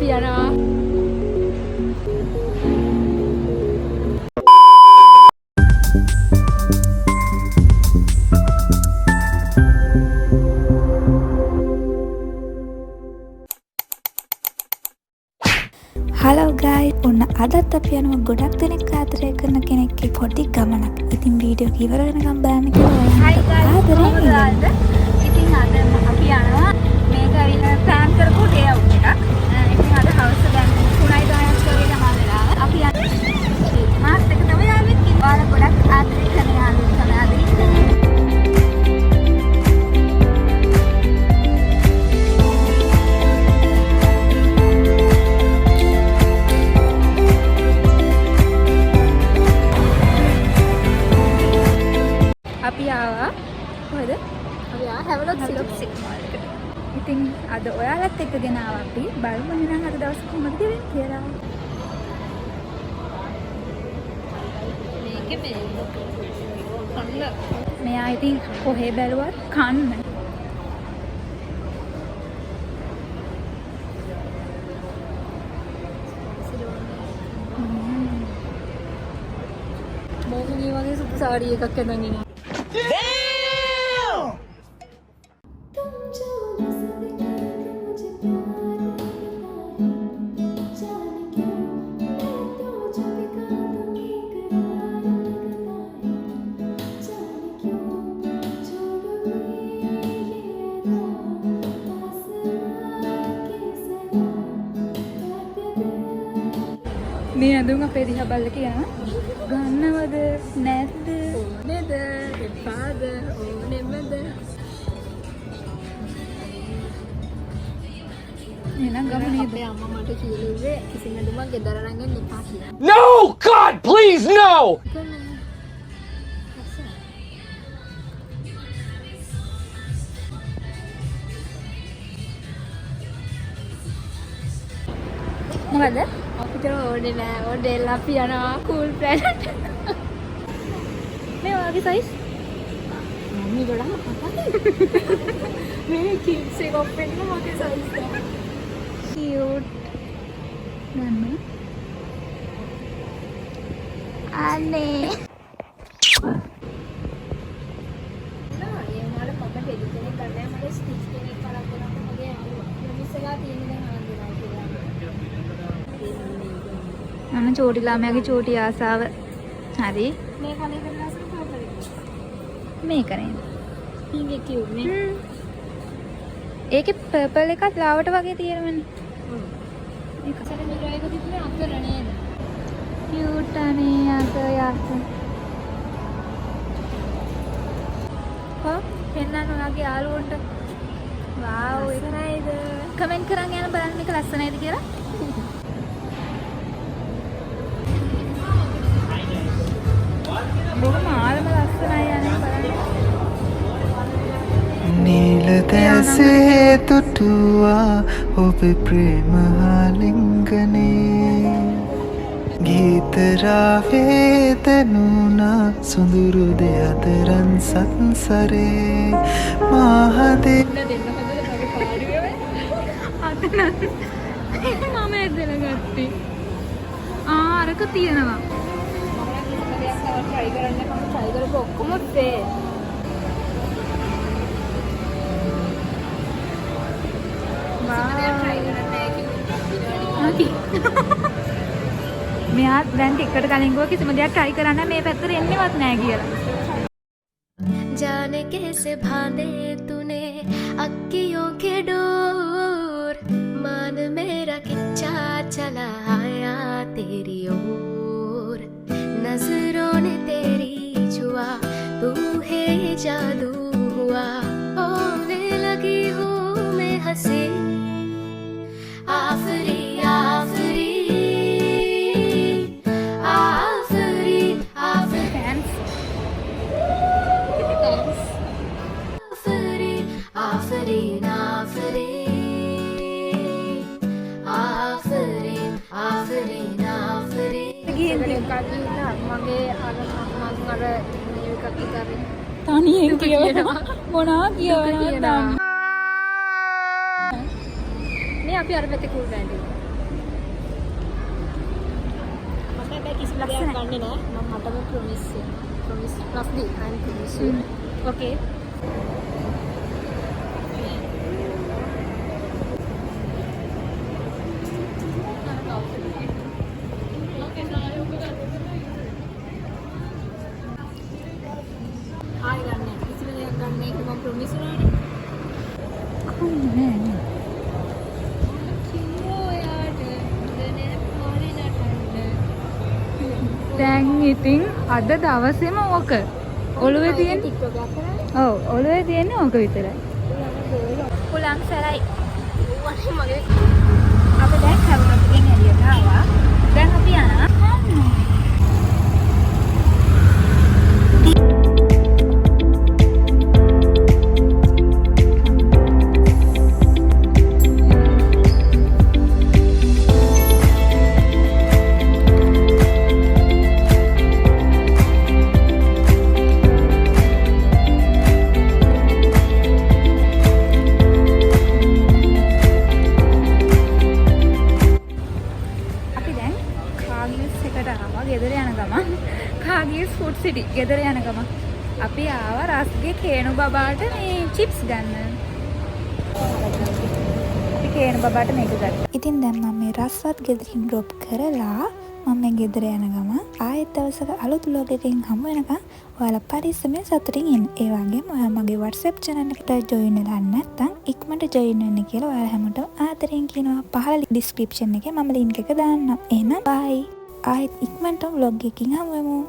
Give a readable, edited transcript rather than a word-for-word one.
අපි යනවා. Hello guys, ඔන්න අදත් අපි යනවා ගොඩක් දෙනෙක් ආදරය කරන කෙනෙක්ගේ පොඩි ගමනක්. ඉතින් වීඩියෝ එක ඉවර වෙනකම් බලන්න කියලා ඔයාලට ආදරෙන් ඉල්ලනවා. ඉතින් අද අපි යනවා මේක ඇවිල්ලා ප්ලෑන් කරපු ඩේ අවුට් එකක්. ඉතින් අද හවස දැන් 3:10ක් වගේ තමයි වෙලාව. අපි යන්නේ මාත් එක තමයි ආවෙත්. ඔයාලා ගොඩක් ආදරය කරන යාළුවෝ තමයි අද ඉන්නේ. අපි ආවා කොහෙද? අපි ආවා හැවලොක් සිටි මාල් එකට. ඉතින් අද ඔයාලත් එක්කගෙන ආවා අපි. බලමු එහෙනම් අද දවස් කොහොමද ගෙවෙන්නේ කියලා. මේකේ මේ කන්න. මෙයා ඉතින් කොහේ බැලුවත් කන්න. මොකද වගේ සුප් සාඩි එකක් ඇඳන් ඉන්නේ. මේ ඇඳුම් අපේ දිහා බලලා කියනවා ගන්නවද නැද්ද නේද එපාද ඕනෙමද එහෙනම් ගමනේ අපේ අම්මා මට කිව්වේ කිසිම ඇඳුමක් ගෙදර අරන් යන්න එපා කියලා. No, God, please, no! මොකද? අපිට ඕනේ නෑ. ඕනේ අපි යනවා කූල් ප්ලැනට්. මේ වගේ සයිස්. මම්මි ගොඩක් කතා. මේ කිඩ්ස් එක ඔපෙන් වගේ සයිස් එක. කියුට්. නන්න. අනේ. නෑ, ඒ මාළ මම හෙලි කෙනෙක් ගන්න මට ස්ටිච් කෙනෙක් කරන් දෙනකොට මගේ යාළුවා. මිස්සලා තියෙන දැන් ආන්දරයි කියලා. මම චෝටි ළමයාගේ චෝටි ආසාව. හරි. මේ කලේ කරලා සුපර් මේක නේද? පින්ක් එක කියුට් නේ. ඒකේ පර්පල් එකත් ලාවට වගේ තියෙනවනේ. ඒක සැර මිරර් එක තිබුණේ අතර නේද? කියුට් අනේ අත යාස. පෙන්නන්න ඔයාගේ යාළුවන්ට. වාව් ඒක නේද? කමෙන්ට් කරන් යන බලන්න මේක ලස්සනයිද කියලා. බොහොම ආලම ලස්සනයි යන්නේ බලන්න. नील तैसे तुटुआ ඔබේ ප්‍රේම ආලිංගනේ ගීත රාවේ තනුනා සුඳුරු දෙයතරන් සංසරේ මහදේ දෙන්න හොඳද මගේ පාඩුවේ අත මම ඇදලා ගත්තේ අරක තියෙනවා. මම දෙයක් try කරන්න මම try කරපුවා ඔක්කොම fail. මෙයා දැන් ටිකට කලින් ගියා කිසිම දෙයක් try කරන්න මේ පැත්තට එන්නේවත් නැහැ කියලා. जाने कैसे बांधे तूने अक्कियों के डोर मान मेरा खिंचा चला आया तेरी ओर नजरों ने तेरी छुआ तू है जादू हुआ होने लगी हूँ मैं हंसी आफरी आफरी आफरी आफरी आफरीन आफरीन आफरीन आफरीन ගිහින් තියෙනවා මගේ අර මම අර මේක පිටාරින් තනියෙන් කියනවා මොනවා කියවනවද මේ අපි අර පැත්තේ කූල් බෑන්ඩ් එක හැබැයි කිසිම දෙයක් ගන්නෙ නෑ. මම මටම ප්‍රොමිස් ප්ලස් දී I'm promise you. Okay. ආයි ගන්න. කිසිම දෙයක් ගන්න එක මම ප්‍රොමිස් කරනවා. කොහොමද දැන් ඉතින් අද දවසේම ඕක ඔළුවේ තියෙන TikTok එකක් කරා. ඔව් ඔළුවේ තියෙන්නේ ඕක විතරයි. පුලං සරයි. මගේ අපි දැන් කවුරුත් එළියට ආවා. දැන් අපි යනවා. ෆුඩ් සිටි ගෙදර යන ගම අපි ආවා රස්ගේ කේණු බබාට මේ චිප්ස් ගන්න. අපි කේණු බබාට මේක ගත්තා. ඉතින් දැන් මම මේ රස්වත් ගෙදරින් ඩ්‍රොප් කරලා මම මේ ගෙදර යන ගම ආයෙත් දවසක අලුත් vlog එකකින් හමු වෙනකම් ඔයාලා පරිස්සමෙන් සතුටින් ඉන්න. ඒ වගේම ඔයා මගේ WhatsApp channel එකට join වෙලා නැත්නම් ඉක්මනට join වෙන්න කියලා ඔයාලා හැමෝටම ආදරෙන් කියනවා. පහළ description එකේ මම link එක දාන්නම්. එහෙනම් bye. ආයෙත් ඉක්මනට vlog එකකින් හමු වෙමු.